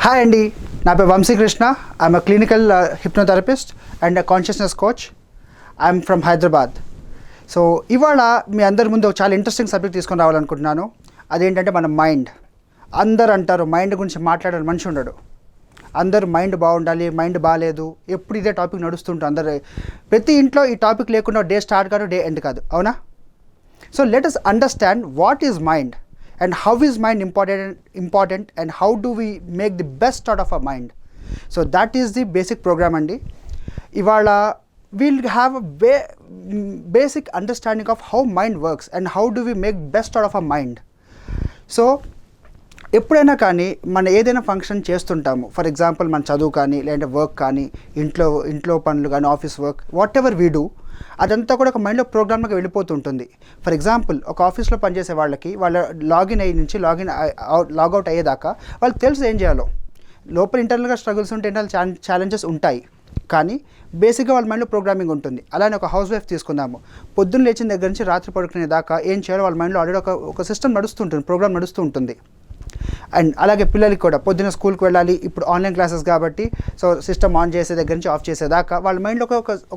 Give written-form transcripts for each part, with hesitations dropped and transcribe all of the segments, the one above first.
Hi అండి, నా పేరు VamsiSKrisshnaa. I'm a clinical hypnotherapist and a consciousness coach. I'm from Hyderabad. So ఇవాళ మీ అందరి ముందు చాలా ఇంట్రెస్టింగ్ సబ్జెక్ట్ తీసుకొని రావాలనుకుంటున్నాను. అదేంటంటే మన మైండ్. అందరు అంటారు మైండ్ గురించి మాట్లాడే మనిషి ఉండడు. అందరూ మైండ్ బాగుండాలి, మైండ్ బాగాలేదు, ఎప్పుడు ఇదే టాపిక్ నడుస్తుంటారు. అందరు ప్రతి ఇంట్లో ఈ టాపిక్ లేకుండా డే స్టార్ట్ కాదు, డే ఎండ్ కాదు, అవునా? So let us understand what is mind and how is mind important and how do we make the best out of our mind. So that is the basic program andi. Ivala we'll have a basic understanding of how mind works and how do we make best out of our mind. So ఎప్పుడైనా కానీ మనం ఏదైనా function చేస్తుంటాము. For example మన చదువు కానీ, లేదంటే work కానీ, ఇంట్లో పనులు కానీ, office work, what ever we do, అదంతా కూడా ఒక మైండ్లో ప్రోగ్రామ్లోకి వెళ్ళిపోతుంటుంది. ఫర్ ఎగ్జాంపుల్ ఒక ఆఫీస్లో పనిచేసే వాళ్ళకి వాళ్ళ లాగిన్ అయ్యి నుంచి లాగౌట్ అయ్యేదాకా వాళ్ళకి తెలుసు ఏం చేయాలో. లోపల ఇంటర్నల్గా స్ట్రగుల్స్ ఉంటే, ఇంటర్నల్ ఛాలెంజెస్ ఉంటాయి, కానీ బేసిక్గా వాళ్ళ మైండ్లో ప్రోగ్రామింగ్ ఉంటుంది. అలానే ఒక హౌస్ వైఫ్ తీసుకుందాము. పొద్దున్న లేచిన దగ్గర నుంచి రాత్రి పడుకునే దాకా ఏం చేయాలో వాళ్ళ మైండ్లో ఆల్రెడీ ఒక సిస్టమ్ నడుస్తుంటుంది, ప్రోగ్రామ్ నడుస్తూ ఉంటుంది. అండ్ అలాగే పిల్లలకి కూడా పొద్దున్న స్కూల్కి వెళ్ళాలి, ఇప్పుడు ఆన్లైన్ క్లాసెస్ కాబట్టి సో సిస్టమ్ ఆన్ చేసే దగ్గర నుంచి ఆఫ్ చేసేదాకా వాళ్ళ మైండ్లో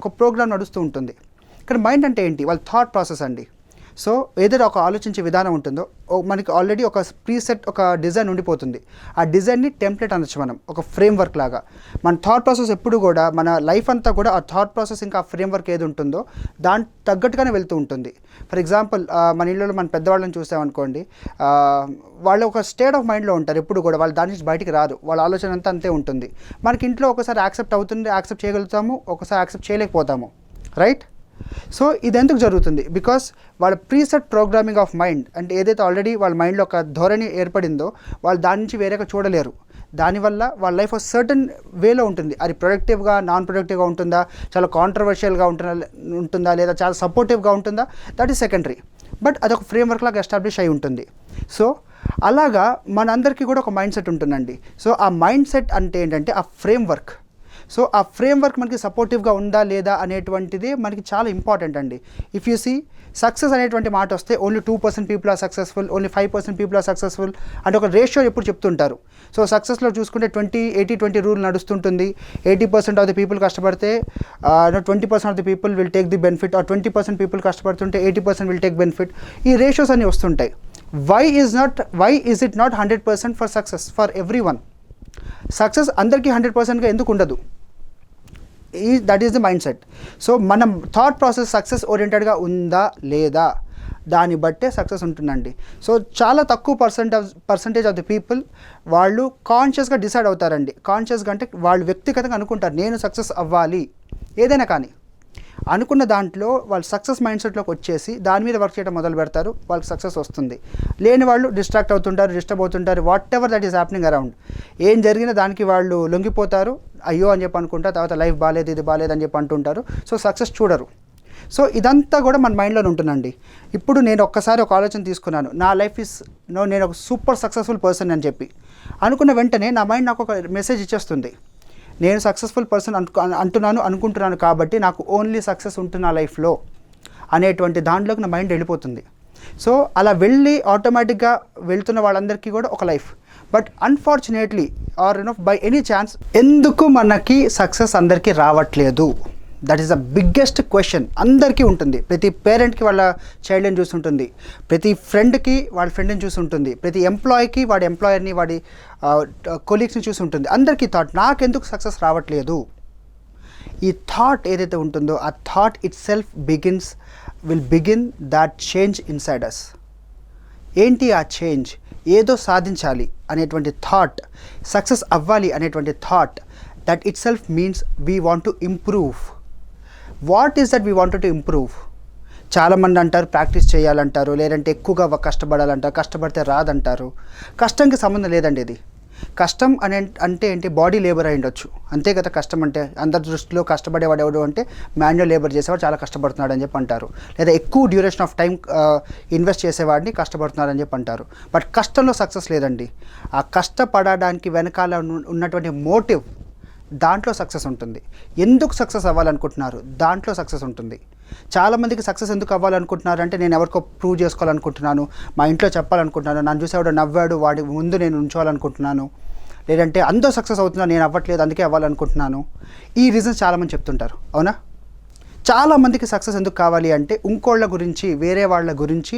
ఒక ప్రోగ్రామ్ నడుస్తూ ఉంటుంది. ఇక్కడ మైండ్ అంటే ఏంటి? వాళ్ళ థాట్ ప్రాసెస్ అండి. సో ఏదైనా ఒక ఆలోచించే విధానం ఉంటుందో, మనకి ఆల్రెడీ ఒక ప్రీసెట్ ఒక డిజైన్ ఉండిపోతుంది. ఆ డిజైన్ని టెంప్లెట్ అనొచ్చు మనం, ఒక ఫ్రేమ్వర్క్ లాగా. మన థాట్ ప్రాసెస్ ఎప్పుడు కూడా, మన లైఫ్ అంతా కూడా ఆ థాట్ ప్రాసెస్ ఇంకా ఆ ఫ్రేమ్వర్క్ ఏది ఉంటుందో దాని తగ్గట్టుగానే వెళ్తూ ఉంటుంది. ఫర్ ఎగ్జాంపుల్ మన ఇళ్ళలో మన పెద్దవాళ్ళని చూసామనుకోండి, వాళ్ళు ఒక స్టేట్ ఆఫ్ మైండ్లో ఉంటారు ఎప్పుడు కూడా, వాళ్ళు దాని నుంచి బయటికి రారు, వాళ్ళ ఆలోచన అంతా అంతే ఉంటుంది. మనకి ఇంట్లో ఒకసారి యాక్సెప్ట్ అవుతుంది, యాక్సెప్ట్ చేయగలుగుతాము, ఒకసారి యాక్సెప్ట్ చేయలేకపోతాము, రైట్? సో ఇది ఎందుకు జరుగుతుంది? బికాస్ వాళ్ళ ప్రీసెట్ ప్రోగ్రామింగ్ ఆఫ్ మైండ్ అంటే ఏదైతే ఆల్రెడీ వాళ్ళ మైండ్లో ఒక ధోరణి ఏర్పడిందో వాళ్ళు దాని నుంచి వేరేగా చూడలేరు. దానివల్ల వాళ్ళ లైఫ్ ఒక సర్టన్ వేలో ఉంటుంది. అది ప్రొడక్టివ్గా, నాన్ ప్రొడక్టివ్గా ఉంటుందా, చాలా కాంట్రవర్షియల్గా ఉంటుందా, లేదా చాలా సపోర్టివ్గా ఉంటుందా, దట్ ఈస్ సెకండరీ. బట్ అదొక ఫ్రేమ్వర్క్ లాగా ఎస్టాబ్లిష్ అయి ఉంటుంది. సో అలాగా మనందరికీ కూడా ఒక మైండ్ సెట్ ఉంటుందండి. సో ఆ మైండ్ సెట్ అంటే ఏంటంటే ఆ ఫ్రేమ్వర్క్. సో ఆ ఫ్రేమ్వర్క్ మనకి సపోర్టివ్గా ఉందా లేదా అనేటువంటిది మనకి చాలా ఇంపార్టెంట్ అండి. ఇఫ్ యూ సీ సక్సెస్ అనేటువంటి మాట వస్తే only 2% people are successful, only 5% people are successful అంటే ఒక రేషియో ఎప్పుడు చెప్తుంటారు. సో సక్సెస్లో చూసుకుంటే 80-20 రూల్ నడుస్తుంటుంది. 80% ఆఫ్ ది పీపుల్ కష్టపడితే 20% of the people will take the benefit, or 20% people కష్టపడుతుంటే 80% విల్ టేక్ బెనిఫిట్. ఈ రేషియోస్ అన్నీ వస్తుంటాయి. Why is it not 100% for success for everyone? Success అందరికీ 100%గా ఎందుకు ఉండదు? That is the mind set. So మనం థాట్ ప్రాసెస్ సక్సెస్ ఓరియంటెడ్గా ఉందా లేదా దాన్ని బట్టే సక్సెస్ ఉంటుందండి. సో చాలా తక్కువ పర్సంటేజ్ ఆఫ్ ది పీపుల్ వాళ్ళు కాన్షియస్గా డిసైడ్ అవుతారండి. కాన్షియస్గా అంటే వాళ్ళు వ్యక్తిగతంగా అనుకుంటారు నేను సక్సెస్ అవ్వాలి, ఏదైనా కానీ అనుకున్న దాంట్లో వాళ్ళు సక్సెస్ మైండ్ సెట్లోకి వచ్చేసి దాని మీద వర్క్ చేయడం మొదలు పెడతారు, వాళ్ళకి సక్సెస్ వస్తుంది. లేని వాళ్ళు డిస్ట్రాక్ట్ అవుతుంటారు, డిస్టర్బ్ అవుతుంటారు, what ever that is happening around. ఏం జరిగినా దానికి వాళ్ళు లొంగిపోతారు, అయ్యో అని చెప్పి అనుకుంటారు, తర్వాత లైఫ్ బాగాలేదు, ఇది బాగాలేదు అని చెప్పి అంటుంటారు. సో సక్సెస్ చూడరు. సో ఇదంతా కూడా మన మైండ్లో ఉంటుందండి. ఇప్పుడు నేను ఒక్కసారి ఒక ఆలోచన తీసుకున్నాను, నా లైఫ్ ఈస్ నేను ఒక సూపర్ సక్సెస్ఫుల్ పర్సన్ అని చెప్పి అనుకున్న వెంటనే నా మైండ్ నాకు ఒక మెసేజ్ ఇచ్చేస్తుంది. నేను సక్సెస్ఫుల్ పర్సన్ అనుకుంటున్నాను కాబట్టి నాకు ఓన్లీ సక్సెస్ ఉంటుంది నా లైఫ్లో అనేటువంటి దాంట్లోకి నా మైండ్ వెళ్ళిపోతుంది. సో అలా వెళ్ళి ఆటోమేటిక్గా వెళ్తున్న వాళ్ళందరికీ కూడా ఒక life. But unfortunately are by any chance ఎందుకు మనకి సక్సెస్ అందరికీ రావట్లేదు? That is the biggest question. అందరికీ ఉంటుంది. ప్రతి పేరెంట్కి వాళ్ళ చైల్డ్ని చూస్తుంటుంది, ప్రతి ఫ్రెండ్కి వాళ్ళ ఫ్రెండ్ని చూస్తుంటుంది, ప్రతి ఎంప్లాయీకి వాడి ఎంప్లాయర్ని, వాడి కొలీగ్స్ని చూస్తుంటుంది. అందరికీ థాట్ నాకెందుకు సక్సెస్ రావట్లేదు. ఈ థాట్ ఏదైతే ఉంటుందో ఆ thought itself will begin that change inside us. ఏంటి ఆ చేంజ్? ఏదో సాధించాలి అనేటువంటి థాట్, సక్సెస్ అవ్వాలి అనేటువంటి thought, that it self means we want to improve. What is that we wanted to improve? చాలామంది అంటారు ప్రాక్టీస్ చేయాలంటారు, లేదంటే ఎక్కువగా కష్టపడాలంటారు, కష్టపడితే రాదంటారు. కష్టంకి సంబంధం లేదండి. ఇది కష్టం అంటే ఏంటి? బాడీ లేబర్ అయి ఉండొచ్చు, అంతే కదా. కష్టం అంటే అందరి దృష్టిలో కష్టపడేవాడు ఎవడు అంటే మాన్యువల్ లేబర్ చేసేవాడు చాలా కష్టపడుతున్నాడు అని చెప్పి అంటారు, లేదా ఎక్కువ డ్యూరేషన్ ఆఫ్ టైం ఇన్వెస్ట్ చేసేవాడిని కష్టపడుతున్నాడు అని చెప్పి అంటారు. బట్ కష్టంలో సక్సెస్ లేదండి. ఆ కష్టపడడానికి వెనకాల ఉన్నటువంటి మోటివ్, దాంట్లో సక్సెస్ ఉంటుంది. ఎందుకు సక్సెస్ అవ్వాలనుకుంటున్నారు, దాంట్లో సక్సెస్ ఉంటుంది. చాలామందికి సక్సెస్ ఎందుకు అవ్వాలనుకుంటున్నారు అంటే నేను ఎవరికో ప్రూవ్ చేసుకోవాలనుకుంటున్నాను, మా ఇంట్లో చెప్పాలనుకుంటున్నాను, నన్ను చూసి ఎవడో నవ్వాడు వాడి ముందు నేను ఉంచోవాలనుకుంటున్నాను, లేదంటే అందరూ సక్సెస్ అవుతున్నారు నేను అవ్వట్లేదు అందుకే అవ్వాలనుకుంటున్నాను. ఈ రీజన్స్ చాలామంది చెప్తుంటారు, అవునా? చాలామందికి సక్సెస్ ఎందుకు కావాలి అంటే ఇంకోళ్ళ గురించి, వేరే వాళ్ళ గురించి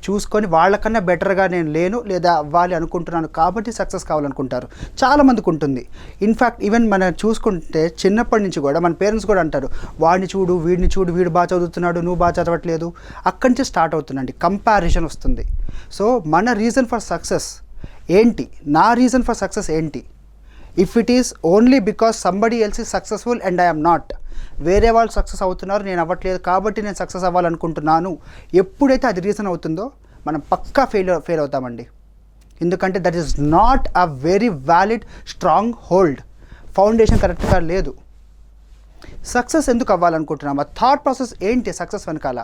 చూసుకొని వాళ్ళకన్నా బెటర్గా నేను లేను లేదా అవ్వాలి అనుకుంటున్నాను కాబట్టి సక్సెస్ కావాలనుకుంటారు. చాలామందికి ఉంటుంది. ఇన్ఫ్యాక్ట్ ఈవెన్ మనం చూసుకుంటే చిన్నప్పటి నుంచి కూడా మన పేరెంట్స్ కూడా అంటారు, వాడిని చూడు, వీడిని చూడు, వీడు బాగా చదువుతున్నాడు, నువ్వు బాగా చదవట్లేదు. అక్కడి నుంచి స్టార్ట్ అవుతుందండి, కంపారిజన్ వస్తుంది. సో మన రీజన్ ఫర్ సక్సెస్ ఏంటి? నా రీజన్ ఫర్ సక్సెస్ ఏంటి? If it is only because somebody else is successful and I'm not, వేరే వాళ్ళు సక్సెస్ అవుతున్నారు నేను అవ్వట్లేదు కాబట్టి నేను సక్సెస్ అవ్వాలనుకుంటున్నాను, ఎప్పుడైతే అది రీజన్ అవుతుందో మనం పక్కా ఫెయిల్ అవుతామండి. ఎందుకంటే that is not a very valid strong hold, foundation కరెక్ట్గా లేదు. సక్సెస్ ఎందుకు అవ్వాలనుకుంటున్నాం, ఆ థాట్ ప్రాసెస్ ఏంటి సక్సెస్ వెనకాల,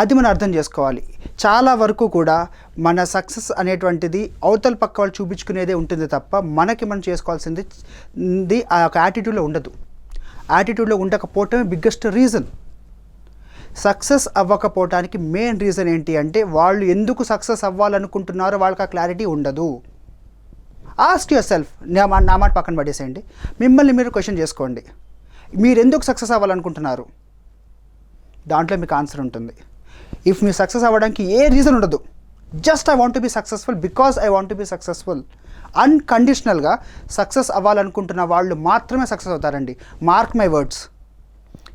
అది మనం అర్థం చేసుకోవాలి. చాలా వరకు కూడా మన సక్సెస్ అనేటువంటిది అవతల పక్క వాళ్ళు చూపించుకునేదే ఉంటుంది తప్ప మనకి మనం చేసుకోవాల్సింది ఆ యొక్క యాటిట్యూడ్లో ఉండదు. యాటిట్యూడ్లో ఉండకపోవటమే బిగ్గెస్ట్ రీజన్. సక్సెస్ అవ్వకపోవటానికి మెయిన్ రీజన్ ఏంటి అంటే వాళ్ళు ఎందుకు సక్సెస్ అవ్వాలనుకుంటున్నారో వాళ్ళకి ఆ క్లారిటీ ఉండదు. ఆస్క్ యువర్ సెల్ఫ్, నా మాట పక్కన పడేసేయండి, మిమ్మల్ని మీరు క్వశ్చన్ చేసుకోండి, మీరు ఎందుకు సక్సెస్ అవ్వాలనుకుంటున్నారు? దాంట్లో మీకు ఆన్సర్ ఉంటుంది. ఇఫ్ మీరు సక్సెస్ అవ్వడానికి ఏ రీజన్ ఉండదు, just I want to be successful because I want to be successful, అన్కండిషనల్గా సక్సెస్ అవ్వాలనుకుంటున్న వాళ్ళు మాత్రమే సక్సెస్ అవుతారండి. Mark my words.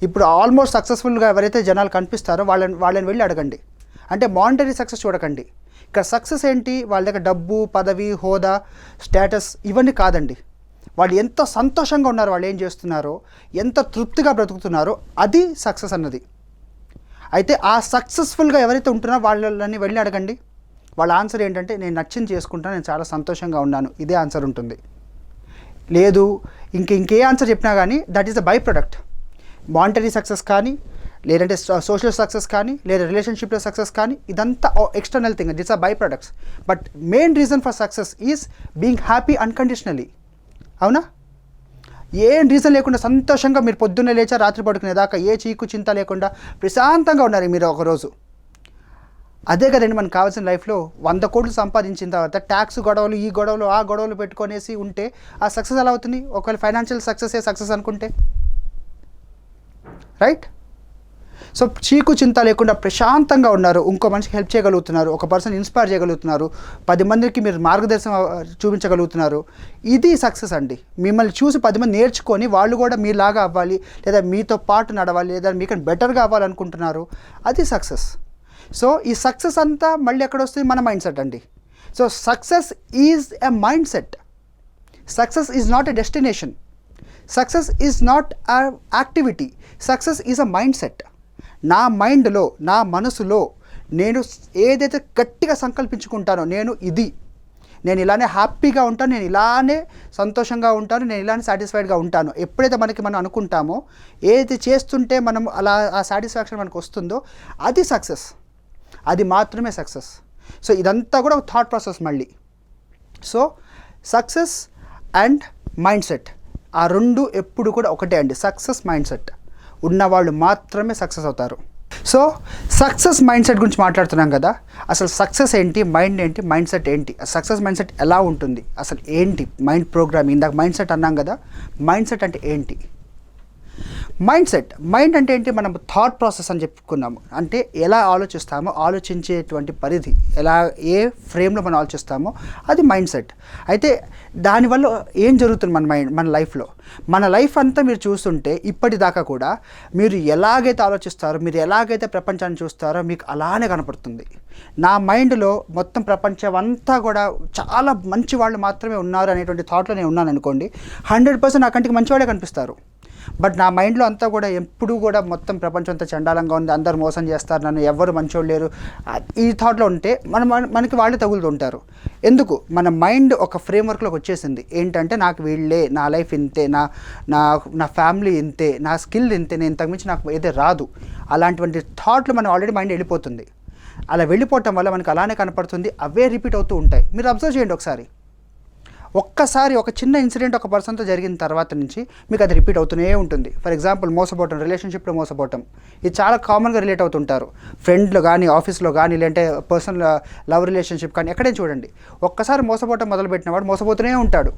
ఇప్పుడు ఆల్మోస్ట్ సక్సెస్ఫుల్గా ఎవరైతే జనాలు కనిపిస్తారో వాళ్ళని వెళ్ళి అడగండి. అంటే మానిటరీ సక్సెస్ చూడకండి. ఇక్కడ సక్సెస్ ఏంటి, వాళ్ళ దగ్గర డబ్బు, పదవి, హోదా, స్టేటస్ ఇవన్నీ కాదండి. వాళ్ళు ఎంత సంతోషంగా ఉన్నారో, వాళ్ళు ఏం చేస్తున్నారో, ఎంత తృప్తిగా బ్రతుకుతున్నారో, అది సక్సెస్ అన్నది. అయితే ఆ సక్సెస్ఫుల్గా ఎవరైతే ఉంటున్నారో వాళ్ళని వెళ్ళి అడగండి. వాళ్ళ ఆన్సర్ ఏంటంటే నేను నచ్చింది చేసుకుంటాను, నేను చాలా సంతోషంగా ఉన్నాను, ఇదే ఆన్సర్ ఉంటుంది. లేదు ఇంకే ఆన్సర్ చెప్పినా కానీ that is the by product. Monetary success కానీ, లేదంటే సోషల్ సక్సెస్ కానీ, లేదా రిలేషన్షిప్లో సక్సెస్ కానీ, ఇదంతా external thing, these are byproducts. But main reason for success is being happy unconditionally. అవునా? ఏం రీజన్ లేకుండా సంతోషంగా మీరు పొద్దున్నే లేచా రాత్రి పడుకునేదాకా ఏ చీకు చింత లేకుండా ప్రశాంతంగా ఉన్నారు మీరు ఒకరోజు. అదే కదండి మనకు కావాల్సిన లైఫ్లో. 100 కోట్లు సంపాదించిన తర్వాత ట్యాక్స్ గొడవలు, ఈ గొడవలు, ఆ గొడవలు పెట్టుకొనేసి ఉంటే ఆ సక్సెస్ ఎలా అవుతుంది? ఒకవేళ ఫైనాన్షియల్ సక్సెస్ అనుకుంటే, రైట్? సో చీకు చింత లేకుండా ప్రశాంతంగా ఉన్నారు, ఇంకో మనిషికి హెల్ప్ చేయగలుగుతున్నారు, ఒక పర్సన్ ఇన్స్పైర్ చేయగలుగుతున్నారు, 10 మందికి మీరు మార్గదర్శనం చూపించగలుగుతున్నారు, ఇది సక్సెస్ అండి. మిమ్మల్ని చూసి 10 మంది నేర్చుకొని వాళ్ళు కూడా మీలాగా అవ్వాలి, లేదా మీతో పాటు నడవాలి, లేదా మీకన్నా బెటర్గా అవ్వాలనుకుంటున్నారు, అది సక్సెస్. సో ఈ సక్సెస్ అంతా మళ్ళీ ఎక్కడ వస్తుంది? మన మైండ్ సెట్ అండి. So success is a mind set. Success is not a destination. Success is not a activity. Success is a mind set. నా మైండ్లో, నా మనసులో నేను ఏదైతే గట్టిగా సంకల్పించుకుంటానో, నేను ఇలానే హ్యాపీగా ఉంటాను, నేను ఇలానే సంతోషంగా ఉంటాను, నేను ఇలానే సాటిస్ఫైడ్గా ఉంటాను, ఎప్పుడైతే మనం అనుకుంటామో, ఏదైతే చేస్తుంటే మనం అలా ఆ సాటిస్ఫాక్షన్ మనకు వస్తుందో, అది సక్సెస్. అది మాత్రమే సక్సెస్. సో ఇదంతా కూడా ఒక థాట్ ప్రాసెస్ మళ్ళీ. So success and mind set, ఆ రెండు ఎప్పుడు కూడా ఒకటే అండి. సక్సెస్ మైండ్ సెట్ ఉన్నవాళ్ళు మాత్రమే సక్సెస్ అవుతారు. సో సక్సెస్ మైండ్ సెట్ గురించి మాట్లాడుతున్నాం కదా, అసలు సక్సెస్ ఏంటి, మైండ్ ఏంటి, మైండ్ సెట్ ఏంటి, సక్సెస్ మైండ్ సెట్ ఎలా ఉంటుంది, అసలు ఏంటి మైండ్ ప్రోగ్రామింగ్? ఇందాక మైండ్ సెట్ అన్నాం కదా, మైండ్ సెట్ అంటే ఏంటి? మైండ్ అంటే ఏంటి? మనం థాట్ ప్రాసెస్ అని చెప్పుకున్నాము. అంటే ఎలా ఆలోచిస్తామో, ఆలోచించేటువంటి పరిధి, ఎలా ఏ ఫ్రేమ్లో మనం ఆలోచిస్తామో అది మైండ్ సెట్. అయితే దానివల్ల ఏం జరుగుతుంది మన లైఫ్లో? మన లైఫ్ అంతా మీరు చూస్తుంటే ఇప్పటిదాకా కూడా మీరు ఎలాగైతే ఆలోచిస్తారో, మీరు ఎలాగైతే ప్రపంచాన్ని చూస్తారో మీకు అలానే కనపడుతుంది. నా మైండ్లో మొత్తం ప్రపంచం అంతా కూడా చాలా మంచి వాళ్ళు మాత్రమే ఉన్నారు అనేటువంటి థాట్లో నేను ఉన్నాను అనుకోండి, 100% నా కంటికి మంచి వాళ్ళే కనిపిస్తారు. బట్ నా మైండ్లో అంతా కూడా ఎప్పుడు కూడా మొత్తం ప్రపంచం అంతా చండాలంగా ఉంది, అందరు మోసం చేస్తారు, నన్ను ఎవరు మంచోళ్ళు లేరు, ఈ థాట్లో ఉంటే మనకి వాళ్ళే తగులుతుంటారు. ఎందుకు? మన మైండ్ ఒక ఫ్రేమ్వర్క్లోకి వచ్చేసింది. ఏంటంటే నాకు వీళ్ళే, నా లైఫ్ ఇంతే, నా ఫ్యామిలీ ఇంతే, నా స్కిల్ ఇంతే, నేను ఇంతకుమించి నాకు ఏదే రాదు, అలాంటి థాట్లు మనం ఆల్రెడీ మైండ్ వెళ్ళిపోతుంది. అలా వెళ్ళిపోవటం వల్ల మనకు అలానే కనపడుతుంది, అవే రిపీట్ అవుతూ ఉంటాయి. మీరు అబ్జర్వ్ చేయండి ఒకసారి. ఒక్కసారి ఒక చిన్న ఇన్సిడెంట్ ఒక పర్సన్తో జరిగిన తర్వాత నుంచి మీకు అది రిపీట్ అవుతూనే ఉంటుంది. ఫర్ ఎగ్జాంపుల్ మోసపోవటం, రిలేషన్షిప్లో మోసపోవటం, ఇది చాలా కామన్గా రిలేట్ అవుతుంటారు. ఫ్రెండ్లు కానీ, ఆఫీస్లో కానీ, లేదంటే పర్సనల్ లవ్ రిలేషన్షిప్ కానీ ఎక్కడైనా చూడండి. ఒక్కసారి మోసపోవటం మొదలుపెట్టిన వాడు మోసపోతూనే ఉంటాడు.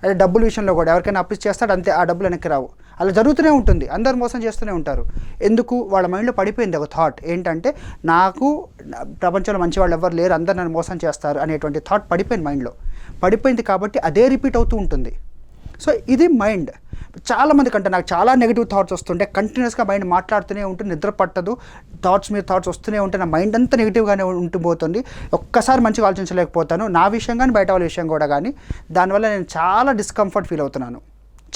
అదే డబ్బుల విషయంలో కూడా ఎవరికైనా అప్పు చేస్తాడు, అంతే, ఆ డబ్బులు వెనక్కి రావు. అలా జరుగుతూనే ఉంటుంది. అందరు మోసం చేస్తూనే ఉంటారు. ఎందుకు? వాళ్ళ మైండ్లో పడిపోయింది ఒక థాట్ ఏంటంటే, నాకు ప్రపంచంలో మంచి వాళ్ళు ఎవరు లేరు, అందరు నన్ను మోసం చేస్తారు అనేటువంటి థాట్ పడిపోయింది మైండ్లో. పడిపోయింది కాబట్టి అదే రిపీట్ అవుతూ ఉంటుంది. సో ఇది మైండ్. చాలామంది కంటే నాకు చాలా నెగిటివ్ థాట్స్ వస్తుంటే కంటిన్యూస్గా మైండ్ మాట్లాడుతూనే ఉంటుంది, నిద్ర పట్టదు, థాట్స్ మీద థాట్స్ వస్తూనే ఉంటే నా మైండ్ అంతా నెగిటివ్గానే ఉంటుపోతుంది. ఒక్కసారి మంచిగా ఆలోచించలేకపోతాను, నా విషయం కానీ బయట వాళ్ళ విషయం కూడా కానీ. దానివల్ల నేను చాలా డిస్కంఫర్ట్ ఫీల్ అవుతున్నాను.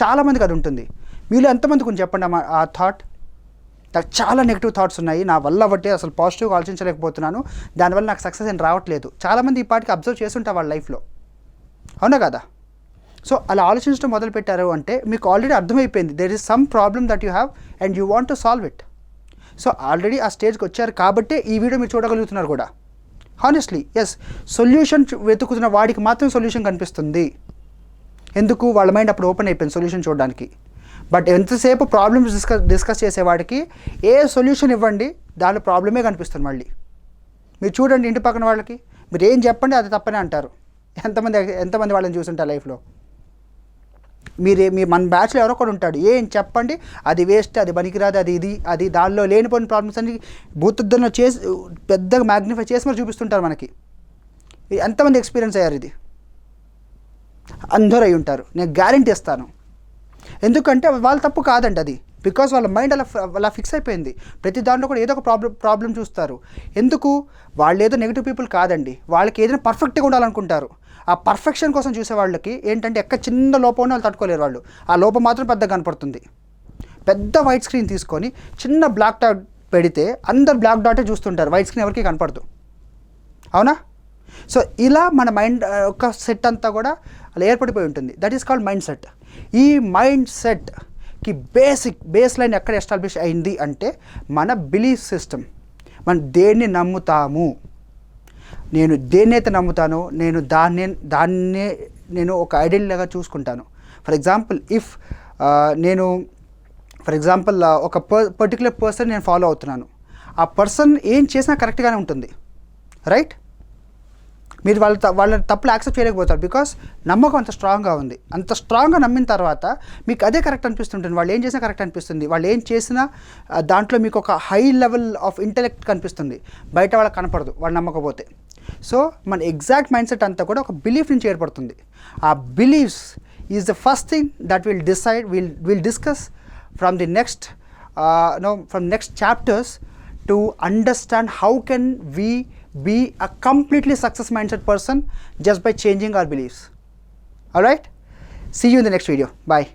చాలామందికి అది ఉంటుంది. మీలో ఎంతమంది కొంచెం చెప్పండి ఆ థాట్. నాకు చాలా నెగిటివ్ థాట్స్ ఉన్నాయి, నా వల్ల బట్టి అసలు పాజిటివ్గా ఆలోచించలేకపోతున్నాను, దానివల్ల నాకు సక్సెస్ ఏం రావట్లేదు. చాలామంది ఈ పాటికి అబ్జర్వ్ చేస్తుంటారు వాళ్ళ లైఫ్లో, అవునా కదా? సో అలా ఆలోచించడం మొదలుపెట్టారు అంటే మీకు ఆల్రెడీ అర్థమైపోయింది, there is some problem that you have and you want to solve it. So already ఆ స్టేజ్కి వచ్చారు కాబట్టి ఈ వీడియో మీరు చూడగలుగుతున్నారు కూడా. హానెస్ట్లీ ఎస్, సొల్యూషన్ వెతుకుతున్న వాడికి మాత్రం సొల్యూషన్ కనిపిస్తుంది. ఎందుకు? వాళ్ళ మైండ్ అప్పుడు ఓపెన్ అయిపోయింది సొల్యూషన్ చూడడానికి. బట్ ఎంతసేపు ప్రాబ్లమ్స్ డిస్కస్ చేసేవాడికి ఏ సొల్యూషన్ ఇవ్వండి, దానిలో ప్రాబ్లమే కనిపిస్తుంది మళ్ళీ. మీరు చూడండి ఇంటి పక్కన వాళ్ళకి, మీరు ఏం చెప్పండి అది తప్పనే అంటారు. ఎంతమంది వాళ్ళని చూసుంటారు లైఫ్లో. మీ మన బ్యాచ్లో ఎవరో కూడా ఉంటాడు, ఏం చెప్పండి అది వేస్ట్, అది పనికిరాదు, అది దానిలో లేనిపోయిన ప్రాబ్లమ్స్ అన్ని భూతుద్ధంలో చేసి పెద్దగా మ్యాగ్నిఫై చేసి మరి చూపిస్తుంటారు మనకి. ఎంతమంది ఎక్స్పీరియన్స్ అయ్యారు ఇది? అందరూ అయి ఉంటారు, నేను గ్యారెంటీ ఇస్తాను. ఎందుకంటే వాళ్ళ తప్పు కాదండి అది, బికాజ్ వాళ్ళ మైండ్ అలా ఫిక్స్ అయిపోయింది. ప్రతి దాంట్లో కూడా ఏదో ఒక ప్రాబ్లం చూస్తారు. ఎందుకు? వాళ్ళు ఏదో నెగిటివ్ పీపుల్ కాదండి, వాళ్ళకి ఏదైనా పర్ఫెక్ట్గా ఉండాలనుకుంటారు. ఆ పర్ఫెక్షన్ కోసం చూసే వాళ్ళకి ఏంటంటే ఎక్కడ చిన్న లోపం వాళ్ళు తట్టుకోలేరు. వాళ్ళు ఆ లోపం మాత్రం పెద్దగా కనపడుతుంది. పెద్ద వైట్ స్క్రీన్ తీసుకొని చిన్న బ్లాక్ డాట్ పెడితే అందరు బ్లాక్ డాటే చూస్తుంటారు, వైట్ స్క్రీన్ ఎవరికి కనపడదు, అవునా? సో ఇలా మన మైండ్ ఒక సెట్ అంతా కూడా అలా ఏర్పడిపోయి ఉంటుంది. That is called mind set. ఈ మైండ్ సెట్కి బేస్ లైన్ ఎక్కడ ఎస్టాబ్లిష్ అయింది అంటే మన బిలీఫ్ సిస్టమ్. మనం దేన్ని నమ్ముతాము, నేను దేన్నైతే నమ్ముతానో దాన్నే నేను ఒక ఐడెంటిటీగా చూసుకుంటాను. ఫర్ ఎగ్జాంపుల్ ఒక పర్టికులర్ పర్సన్ నేను ఫాలో అవుతున్నాను, ఆ పర్సన్ ఏం చేసినా కరెక్ట్గానే ఉంటుంది, రైట్? మీరు వాళ్ళ తప్పులు యాక్సెప్ట్ చేయలేకపోతారు, బికాస్ నమ్మకం అంత స్ట్రాంగ్గా ఉంది. అంత స్ట్రాంగ్గా నమ్మిన తర్వాత మీకు అదే కరెక్ట్ అనిపిస్తుంటుంది. వాళ్ళు ఏం చేసినా కరెక్ట్ అనిపిస్తుంది, వాళ్ళు ఏం చేసినా దాంట్లో మీకు ఒక హై లెవెల్ ఆఫ్ ఇంటెలెక్ట్ కనిపిస్తుంది, బయట వాళ్ళకి కనపడదు వాళ్ళు నమ్మకపోతే. సో మన ఎగ్జాక్ట్ మైండ్ సెట్ అంతా కూడా ఒక బిలీఫ్ నుంచి ఏర్పడుతుంది. ఆ beliefs is the first thing that will discuss from the next chapters to understand how can we be a completely success mindset person just by changing our beliefs. All right, see you in the next video. Bye.